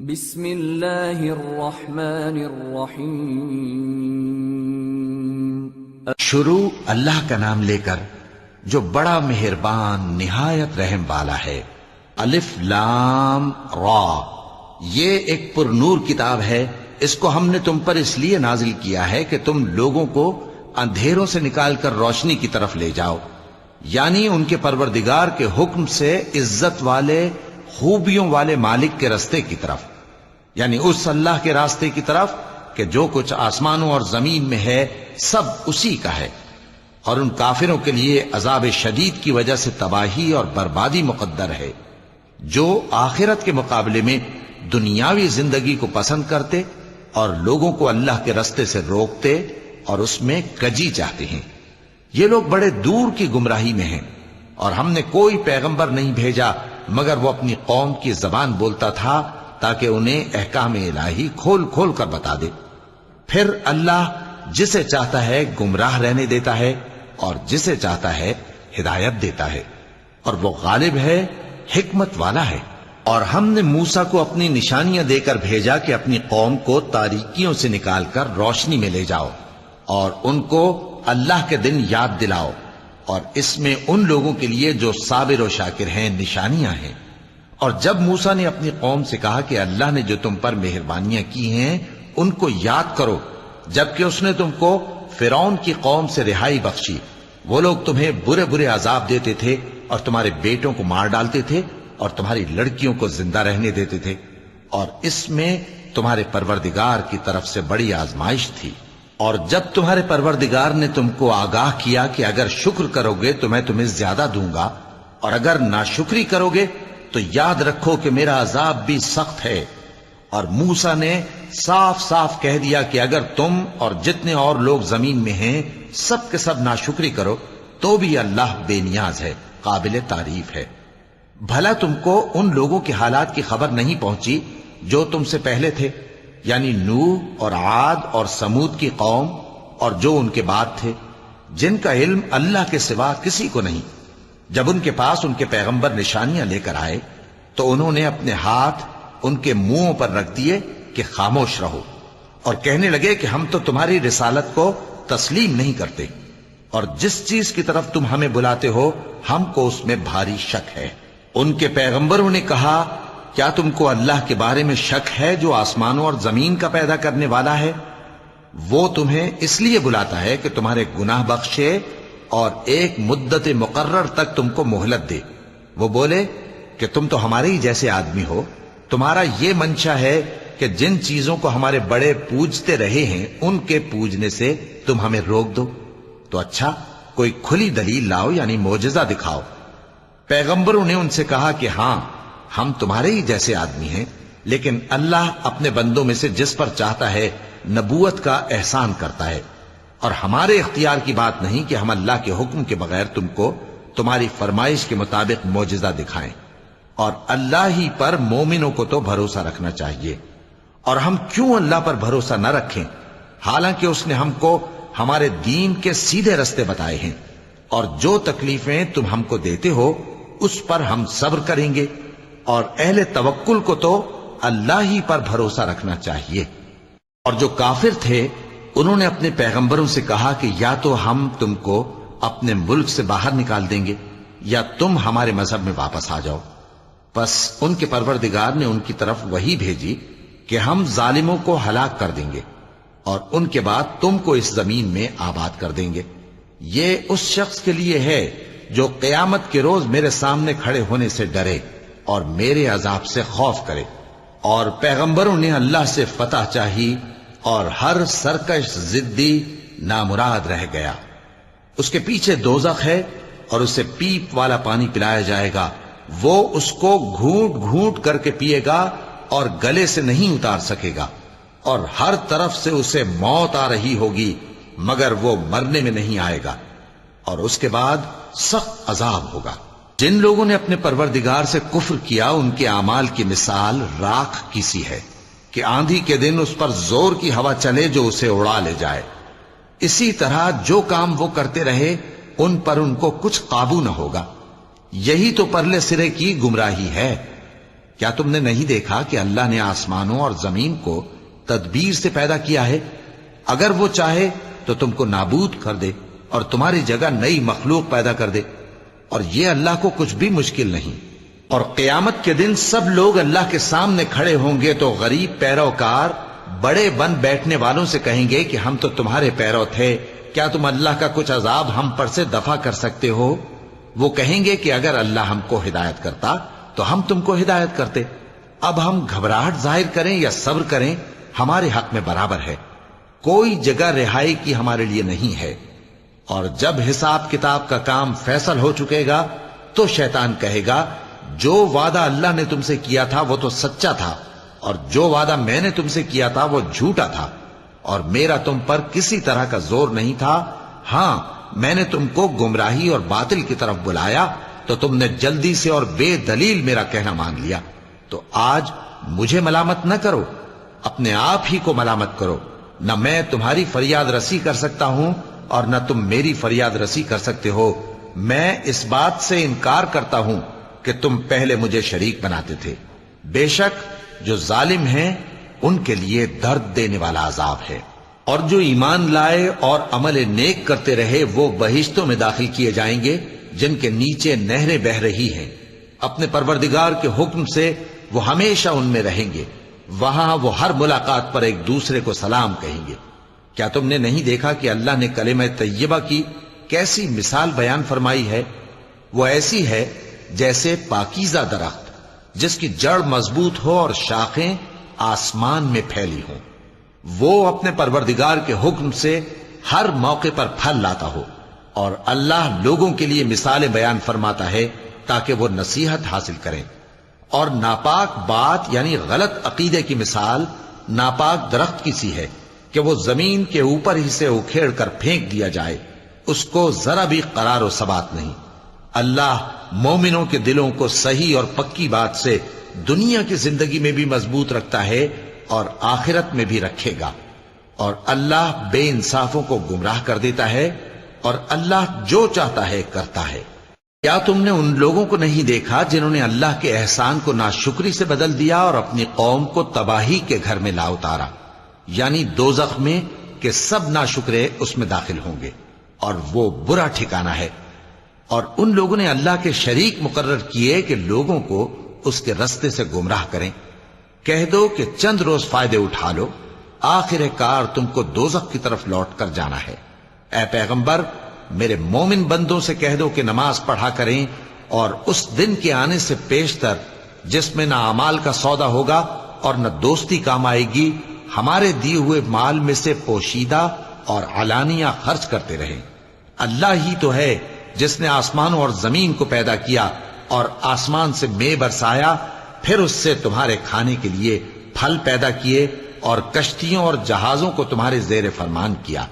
بسم اللہ الرحمن الرحیم۔ شروع اللہ کا نام لے کر جو بڑا مہربان نہایت رحم والا ہے۔ الف لام را، یہ ایک پر نور کتاب ہے، اس کو ہم نے تم پر اس لیے نازل کیا ہے کہ تم لوگوں کو اندھیروں سے نکال کر روشنی کی طرف لے جاؤ، یعنی ان کے پروردگار کے حکم سے عزت والے خوبیوں والے مالک کے راستے کی طرف، یعنی اس اللہ کے راستے کی طرف کہ جو کچھ آسمانوں اور زمین میں ہے سب اسی کا ہے۔ اور ان کافروں کے لیے عذاب شدید کی وجہ سے تباہی اور بربادی مقدر ہے، جو آخرت کے مقابلے میں دنیاوی زندگی کو پسند کرتے اور لوگوں کو اللہ کے راستے سے روکتے اور اس میں کجی چاہتے ہیں۔ یہ لوگ بڑے دور کی گمراہی میں ہیں، اور ہم نے کوئی پیغمبر نہیں بھیجا مگر وہ اپنی قوم کی زبان بولتا تھا تاکہ انہیں احکام الہی کھول کھول کر بتا دے۔ پھر اللہ جسے چاہتا ہے گمراہ رہنے دیتا ہے اور جسے چاہتا ہے ہدایت دیتا ہے، اور وہ غالب ہے، حکمت والا ہے۔ اور ہم نے موسیٰ کو اپنی نشانیاں دے کر بھیجا کہ اپنی قوم کو تاریکیوں سے نکال کر روشنی میں لے جاؤ اور ان کو اللہ کے دن یاد دلاؤ، اور اس میں ان لوگوں کے لیے جو صابر و شاکر ہیں نشانیاں ہیں۔ اور جب موسیٰ نے اپنی قوم سے کہا کہ اللہ نے جو تم پر مہربانیاں کی ہیں ان کو یاد کرو، جبکہ اس نے تم کو فرعون کی قوم سے رہائی بخشی، وہ لوگ تمہیں برے برے عذاب دیتے تھے اور تمہارے بیٹوں کو مار ڈالتے تھے اور تمہاری لڑکیوں کو زندہ رہنے دیتے تھے، اور اس میں تمہارے پروردگار کی طرف سے بڑی آزمائش تھی۔ اور جب تمہارے پروردگار نے تم کو آگاہ کیا کہ اگر شکر کرو گے تو میں تمہیں زیادہ دوں گا، اور اگر ناشکری کرو گے تو یاد رکھو کہ میرا عذاب بھی سخت ہے۔ اور موسیٰ نے صاف صاف کہہ دیا کہ اگر تم اور جتنے اور لوگ زمین میں ہیں سب کے سب ناشکری کرو تو بھی اللہ بے نیاز ہے، قابل تعریف ہے۔ بھلا تم کو ان لوگوں کے حالات کی خبر نہیں پہنچی جو تم سے پہلے تھے، یعنی نوح اور عاد اور سمود کی قوم اور جو ان کے بعد تھے، جن کا علم اللہ کے سوا کسی کو نہیں۔ جب ان کے پاس ان کے پیغمبر نشانیاں لے کر آئے تو انہوں نے اپنے ہاتھ ان کے منہوں پر رکھ دیے کہ خاموش رہو، اور کہنے لگے کہ ہم تو تمہاری رسالت کو تسلیم نہیں کرتے، اور جس چیز کی طرف تم ہمیں بلاتے ہو ہم کو اس میں بھاری شک ہے۔ ان کے پیغمبروں نے کہا، کیا تم کو اللہ کے بارے میں شک ہے جو آسمانوں اور زمین کا پیدا کرنے والا ہے؟ وہ تمہیں اس لیے بلاتا ہے کہ تمہارے گناہ بخشے اور ایک مدت مقرر تک تم کو مہلت دے۔ وہ بولے کہ تم تو ہمارے ہی جیسے آدمی ہو، تمہارا یہ منشا ہے کہ جن چیزوں کو ہمارے بڑے پوجتے رہے ہیں ان کے پوجنے سے تم ہمیں روک دو، تو اچھا کوئی کھلی دلیل لاؤ، یعنی معجزہ دکھاؤ۔ پیغمبروں نے ان سے کہا کہ ہاں ہم تمہارے ہی جیسے آدمی ہیں، لیکن اللہ اپنے بندوں میں سے جس پر چاہتا ہے نبوت کا احسان کرتا ہے، اور ہمارے اختیار کی بات نہیں کہ ہم اللہ کے حکم کے بغیر تم کو تمہاری فرمائش کے مطابق معجزہ دکھائیں۔ اور اللہ ہی پر مومنوں کو تو بھروسہ رکھنا چاہیے، اور ہم کیوں اللہ پر بھروسہ نہ رکھیں حالانکہ اس نے ہم کو ہمارے دین کے سیدھے رستے بتائے ہیں، اور جو تکلیفیں تم ہم کو دیتے ہو اس پر ہم صبر کریں گے، اور اہل توکل کو تو اللہ ہی پر بھروسہ رکھنا چاہیے۔ اور جو کافر تھے انہوں نے اپنے پیغمبروں سے کہا کہ یا تو ہم تم کو اپنے ملک سے باہر نکال دیں گے یا تم ہمارے مذہب میں واپس آ جاؤ۔ بس ان کے پروردگار نے ان کی طرف وحی بھیجی کہ ہم ظالموں کو ہلاک کر دیں گے اور ان کے بعد تم کو اس زمین میں آباد کر دیں گے۔ یہ اس شخص کے لیے ہے جو قیامت کے روز میرے سامنے کھڑے ہونے سے ڈرے اور میرے عذاب سے خوف کرے۔ اور پیغمبروں نے اللہ سے فتح چاہی اور ہر سرکش ضدی نامراد رہ گیا۔ اس کے پیچھے دوزخ ہے اور اسے پیپ والا پانی پلایا جائے گا، وہ اس کو گھونٹ گھونٹ کر کے پیے گا اور گلے سے نہیں اتار سکے گا، اور ہر طرف سے اسے موت آ رہی ہوگی مگر وہ مرنے میں نہیں آئے گا، اور اس کے بعد سخت عذاب ہوگا۔ جن لوگوں نے اپنے پروردگار سے کفر کیا ان کے اعمال کی مثال راکھ کی سی ہے کہ آندھی کے دن اس پر زور کی ہوا چلے جو اسے اڑا لے جائے۔ اسی طرح جو کام وہ کرتے رہے ان پر ان کو کچھ قابو نہ ہوگا۔ یہی تو پرلے سرے کی گمراہی ہے۔ کیا تم نے نہیں دیکھا کہ اللہ نے آسمانوں اور زمین کو تدبیر سے پیدا کیا ہے؟ اگر وہ چاہے تو تم کو نابود کر دے اور تمہاری جگہ نئی مخلوق پیدا کر دے، اور یہ اللہ کو کچھ بھی مشکل نہیں۔ اور قیامت کے دن سب لوگ اللہ کے سامنے کھڑے ہوں گے تو غریب پیروکار بڑے بن بیٹھنے والوں سے کہیں گے کہ ہم تو تمہارے پیرو تھے، کیا تم اللہ کا کچھ عذاب ہم پر سے دفع کر سکتے ہو؟ وہ کہیں گے کہ اگر اللہ ہم کو ہدایت کرتا تو ہم تم کو ہدایت کرتے۔ اب ہم گھبراہٹ ظاہر کریں یا صبر کریں ہمارے حق میں برابر ہے، کوئی جگہ رہائی کی ہمارے لیے نہیں ہے۔ اور جب حساب کتاب کا کام فیصل ہو چکے گا تو شیطان کہے گا جو وعدہ اللہ نے تم سے کیا تھا وہ تو سچا تھا، اور جو وعدہ میں نے تم سے کیا تھا وہ جھوٹا تھا، اور میرا تم پر کسی طرح کا زور نہیں تھا۔ ہاں، میں نے تم کو گمراہی اور باطل کی طرف بلایا تو تم نے جلدی سے اور بے دلیل میرا کہنا مان لیا۔ تو آج مجھے ملامت نہ کرو، اپنے آپ ہی کو ملامت کرو۔ نہ میں تمہاری فریاد رسی کر سکتا ہوں اور نہ تم میری فریاد رسی کر سکتے ہو۔ میں اس بات سے انکار کرتا ہوں کہ تم پہلے مجھے شریک بناتے تھے۔ بے شک جو ظالم ہیں ان کے لیے درد دینے والا عذاب ہے۔ اور جو ایمان لائے اور عمل نیک کرتے رہے وہ بہشتوں میں داخل کیے جائیں گے جن کے نیچے نہریں بہہ رہی ہیں۔ اپنے پروردگار کے حکم سے وہ ہمیشہ ان میں رہیں گے، وہاں وہ ہر ملاقات پر ایک دوسرے کو سلام کہیں گے۔ کیا تم نے نہیں دیکھا کہ اللہ نے کلمہ طیبہ کی کیسی مثال بیان فرمائی ہے؟ وہ ایسی ہے جیسے پاکیزہ درخت جس کی جڑ مضبوط ہو اور شاخیں آسمان میں پھیلی ہوں، وہ اپنے پروردگار کے حکم سے ہر موقع پر پھل لاتا ہو۔ اور اللہ لوگوں کے لیے مثالیں بیان فرماتا ہے تاکہ وہ نصیحت حاصل کریں۔ اور ناپاک بات یعنی غلط عقیدے کی مثال ناپاک درخت کی سی ہے کہ وہ زمین کے اوپر ہی سے اکھیڑ کر پھینک دیا جائے، اس کو ذرا بھی قرار و ثبات نہیں۔ اللہ مومنوں کے دلوں کو صحیح اور پکی بات سے دنیا کی زندگی میں بھی مضبوط رکھتا ہے اور آخرت میں بھی رکھے گا۔ اور اللہ بے انصافوں کو گمراہ کر دیتا ہے، اور اللہ جو چاہتا ہے کرتا ہے۔ کیا تم نے ان لوگوں کو نہیں دیکھا جنہوں نے اللہ کے احسان کو ناشکری سے بدل دیا اور اپنی قوم کو تباہی کے گھر میں لا اتارا، یعنی دوزخ میں، کہ سب ناشکرے اس میں داخل ہوں گے اور وہ برا ٹھکانہ ہے۔ اور ان لوگوں نے اللہ کے شریک مقرر کیے کہ لوگوں کو اس کے رستے سے گمراہ کریں۔ کہہ دو کہ چند روز فائدے اٹھا لو، آخر کار تم کو دوزخ کی طرف لوٹ کر جانا ہے۔ اے پیغمبر، میرے مومن بندوں سے کہہ دو کہ نماز پڑھا کریں، اور اس دن کے آنے سے پیشتر جس میں نہ اعمال کا سودا ہوگا اور نہ دوستی کام آئے گی، ہمارے دیے ہوئے مال میں سے پوشیدہ اور علانیہ خرچ کرتے رہیں۔ اللہ ہی تو ہے جس نے آسمانوں اور زمین کو پیدا کیا اور آسمان سے مے برسایا، پھر اس سے تمہارے کھانے کے لیے پھل پیدا کیے اور کشتیوں اور جہازوں کو تمہارے زیر فرمان کیا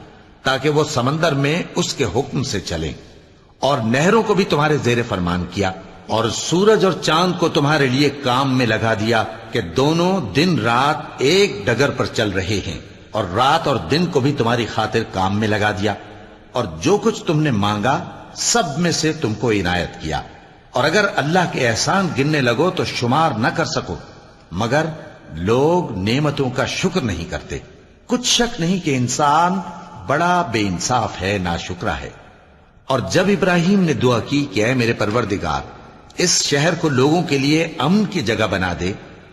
تاکہ وہ سمندر میں اس کے حکم سے چلیں، اور نہروں کو بھی تمہارے زیر فرمان کیا، اور سورج اور چاند کو تمہارے لیے کام میں لگا دیا کہ دونوں دن رات ایک ڈگر پر چل رہے ہیں، اور رات اور دن کو بھی تمہاری خاطر کام میں لگا دیا، اور جو کچھ تم نے مانگا سب میں سے تم کو عنایت کیا۔ اور اگر اللہ کے احسان گننے لگو تو شمار نہ کر سکو، مگر لوگ نعمتوں کا شکر نہیں کرتے۔ کچھ شک نہیں کہ انسان بڑا بے انصاف ہے، ناشکرا ہے۔ اور جب ابراہیم نے دعا کی کہ اے میرے پروردگار، اس شہر کو لوگوں کے لیے امن کی جگہ بنا دے،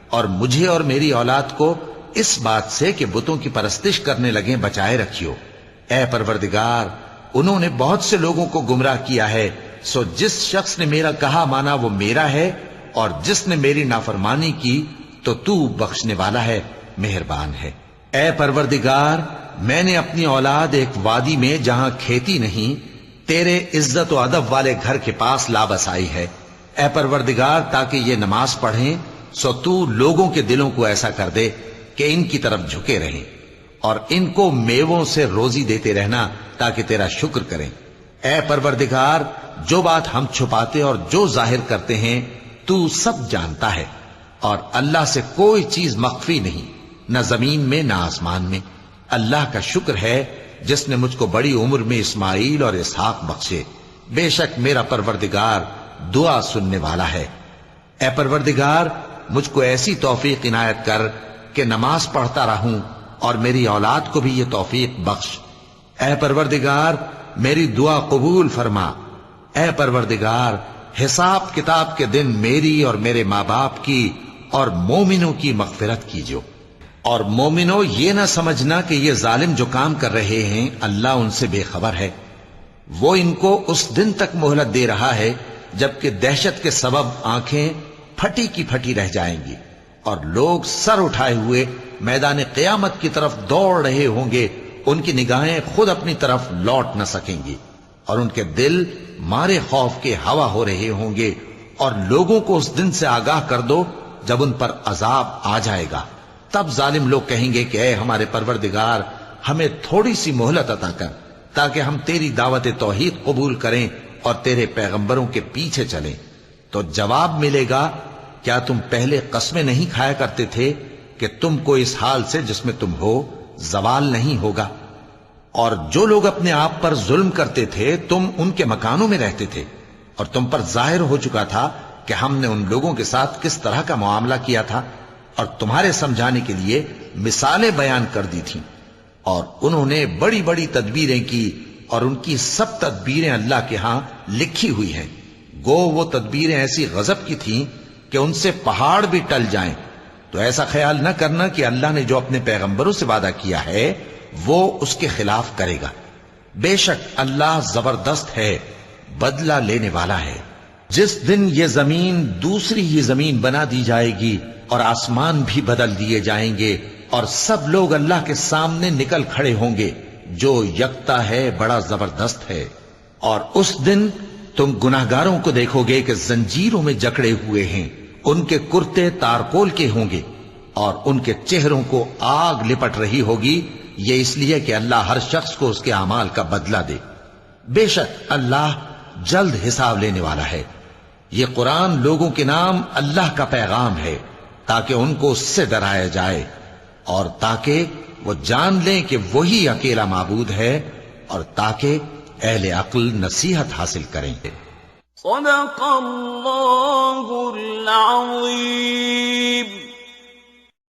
اور مجھے اور میری اولاد کو اس بات سے کہ بتوں کی پرستش کرنے لگیں بچائے رکھیو۔ اے پروردگار، انہوں نے بہت سے لوگوں کو گمراہ کیا ہے، سو جس شخص نے میرا کہا مانا وہ میرا ہے، اور جس نے میری نافرمانی کی تو تو بخشنے والا ہے، مہربان ہے۔ اے پروردگار، میں نے اپنی اولاد ایک وادی میں جہاں کھیتی نہیں، تیرے عزت و ادب والے گھر کے پاس لا بسائی ہے۔ اے پروردگار، تاکہ یہ نماز پڑھیں، سو تو لوگوں کے دلوں کو ایسا کر دے کہ ان کی طرف جھکے رہیں، اور ان کو میووں سے روزی دیتے رہنا تاکہ تیرا شکر کریں۔ اے پروردگار، جو بات ہم چھپاتے اور جو ظاہر کرتے ہیں تو سب جانتا ہے، اور اللہ سے کوئی چیز مخفی نہیں، نہ زمین میں نہ آسمان میں۔ اللہ کا شکر ہے جس نے مجھ کو بڑی عمر میں اسماعیل اور اسحاق بخشے، بے شک میرا پروردگار دعا سننے والا ہے۔ اے پروردگار، مجھ کو ایسی توفیق عنایت کر کہ نماز پڑھتا رہوں اور میری اولاد کو بھی یہ توفیق بخش۔ اے پروردگار میری دعا قبول فرما۔ اے پروردگار حساب کتاب کے دن میری اور میرے ماں باپ کی اور مومنوں کی مغفرت کیجو۔ اور مومنوں یہ نہ سمجھنا کہ یہ ظالم جو کام کر رہے ہیں اللہ ان سے بے خبر ہے، وہ ان کو اس دن تک مہلت دے رہا ہے جبکہ دہشت کے سبب آنکھیں پھٹی کی پھٹی رہ جائیں گی اور لوگ سر اٹھائے ہوئے میدان قیامت کی طرف دوڑ رہے ہوں گے، ان کی نگاہیں خود اپنی طرف لوٹ نہ سکیں گی اور ان کے دل مارے خوف کے ہوا ہو رہے ہوں گے۔ اور لوگوں کو اس دن سے آگاہ کر دو جب ان پر عذاب آ جائے گا، تب ظالم لوگ کہیں گے کہ اے ہمارے پروردگار ہمیں تھوڑی سی مہلت عطا کر تاکہ ہم تیری دعوت توحید قبول کریں اور تیرے پیغمبروں کے پیچھے چلیں۔ تو جواب ملے گا کیا تم پہلے قسمیں نہیں کھایا کرتے تھے کہ تم کو اس حال سے جس میں تم ہو زوال نہیں ہوگا؟ اور جو لوگ اپنے آپ پر ظلم کرتے تھے تم ان کے مکانوں میں رہتے تھے اور تم پر ظاہر ہو چکا تھا کہ ہم نے ان لوگوں کے ساتھ کس طرح کا معاملہ کیا تھا اور تمہارے سمجھانے کے لیے مثالیں بیان کر دی تھیں۔ اور انہوں نے بڑی بڑی تدبیریں کی اور ان کی سب تدبیریں اللہ کے ہاں لکھی ہوئی ہیں، گو وہ تدبیریں ایسی غضب کی تھیں کہ ان سے پہاڑ بھی ٹل جائیں۔ تو ایسا خیال نہ کرنا کہ اللہ نے جو اپنے پیغمبروں سے وعدہ کیا ہے وہ اس کے خلاف کرے گا۔ بے شک اللہ زبردست ہے، بدلہ لینے والا ہے۔ جس دن یہ زمین دوسری ہی زمین بنا دی جائے گی اور آسمان بھی بدل دیے جائیں گے اور سب لوگ اللہ کے سامنے نکل کھڑے ہوں گے جو یکتا ہے بڑا زبردست ہے۔ اور اس دن تم گناہگاروں کو دیکھو گے کہ زنجیروں میں جکڑے ہوئے ہیں، ان کے کرتے تارکول کے ہوں گے اور ان کے چہروں کو آگ لپٹ رہی ہوگی، یہ اس لیے کہ اللہ ہر شخص کو اس کے اعمال کا بدلہ دے۔ بے شک اللہ جلد حساب لینے والا ہے۔ یہ قرآن لوگوں کے نام اللہ کا پیغام ہے تاکہ ان کو اس سے ڈرایا جائے اور تاکہ وہ جان لیں کہ وہی اکیلا معبود ہے اور تاکہ اہل عقل نصیحت حاصل کریں۔ صدق اللہ العظیم۔